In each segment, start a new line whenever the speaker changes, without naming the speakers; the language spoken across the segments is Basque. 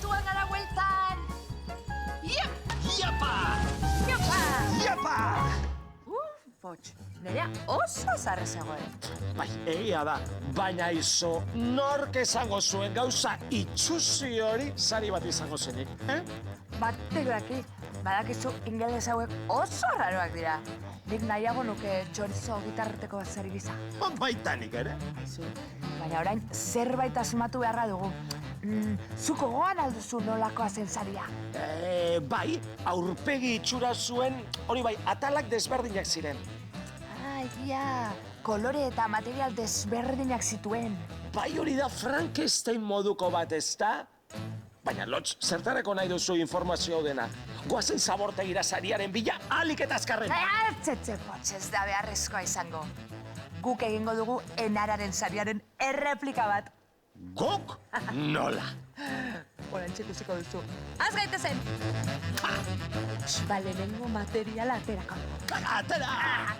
puntuan gara bueltan!
Iapa!
Iapa!
Iapa!
Potx, nerea oso zarre zegoen.
Bai, egia da, baina izo, nork esango zuen gauza itxusi hori sari bat izango zenik,
Batek daki, badakizu ingeles hauek oso raroak dira. Nik nahiago nuke txorizo gitarreteko bat zer gisa.
Baita nik ere.
Aizu, baina orain zerbait asmatu beharra dugu. Zuko goan alduzu nolakoa zen saria?
Bai, aurpegi itxura zuen, hori bai, atalak desberdinak ziren.
Egia, kolore eta material desberdinak zituen.
Bai hori da Frankenstein moduko bat, ezta? Baina, Lotz, zertarako nahi duzu informazio dena? Goazen zabortegira sariaren bila, alik eta azkarren.
Ertzetze, Potx, ez da beharrezkoa izango. Guk egingo dugu enararen sariaren erreplika bat.
Guk? Nola?
Horan txikusiko duzu. Az gaitezen! Balenengo materiala aterako.
Atera!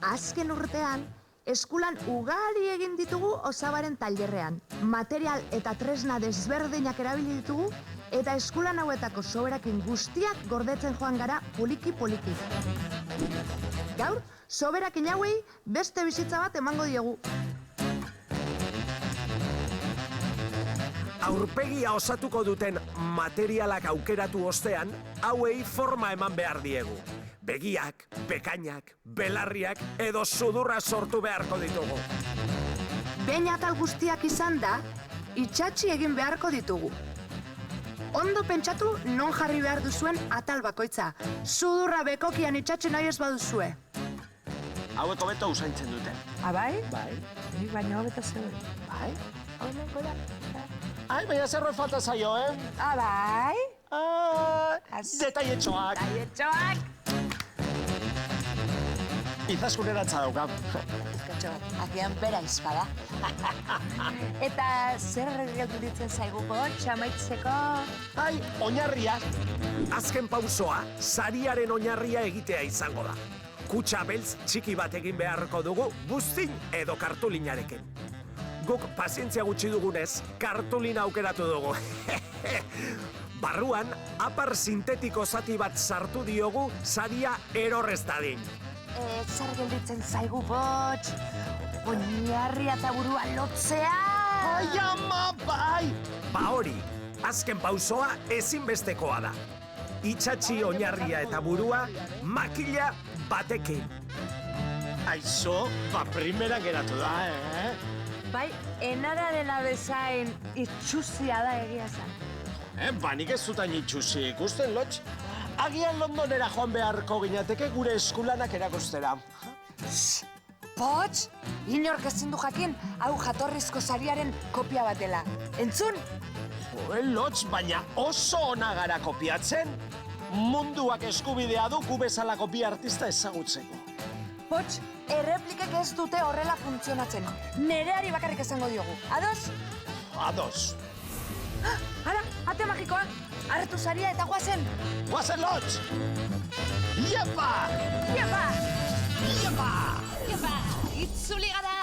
Azken urtean, eskulan ugari egin ditugu osabaren tailerrean. Material eta tresna desberdinak erabili ditugu eta eskulan hauetako soberakin guztiak gordetzen joan gara poliki-poliki. Gaur, soberakin hauei beste bizitza bat emango diegu.
Aurpegia osatuko duten materialak aukeratu ostean, hauei forma eman behar diegu. Begiak, bekainak, belarriak edo sudurra sortu beharko ditugu.
Behin atal guztiak izan da, itsatsi egin beharko ditugu. Ondo pentsatu non jarri behar duzuen atal bakoitza. Sudurra bekokian itsatsi nahi ez baduzue.
Hauek hobeto usaintzen dute.
Abai?
Bai.
Nik baina hobeto zeuden.
Bai?
Honeko da.
Ai, baina zerro falta zaio,
Abai?
Detailetxoak.
Aietxoak!
Izaskuneratza daukam.
Bizkotxo, agian bera izpada. Eta zer gelditzen zaigu Potx, amaitzeko?
Ai, oinarria.
Azken pausoa, sariaren oinarria egitea izango da. Kutxa beltz txiki bat egin beharko dugu, buztin edo kartulinarekin. Guk pazientzia gutxi dugunez, kartulina aukeratu dugu. Barruan, apar sintetiko zati bat sartu diogu saria erorrez dadin.
Zer gelditzen zaigu Potx? Oinarria eta burua lotzea!
Ai, ama, bai!
Ba hori, azken pausoa ezinbestekoa da. Itsatsi oinarria eta burua makila batekin.
Aizo, ba primera geratu da,
Bai, enararena bezain itxuzia da egia zen.
Ba, nik ez zutan itxusi ikusten, Lotx. Agian Londonera joan beharko ginateke gure eskulanak erakustera.
Potx, inork ezin du jakin, hau jatorrizko sariaren kopia bat dela. Entzun?
Lotx, baina oso ona gara kopiatzen. Munduak eskubidea du gu bezala kopia artista ezagutzeko.
Potx, erreplikek ez dute horrela funtzionatzen. Nereari bakarrik esango diogu. Ados?
Ados.
Ara, ate magikoa. Hartu saria eta guazen.
Guazen, Lotx! Iepa!
Iepa!
Iepa!
Iepa! Itzuli gara!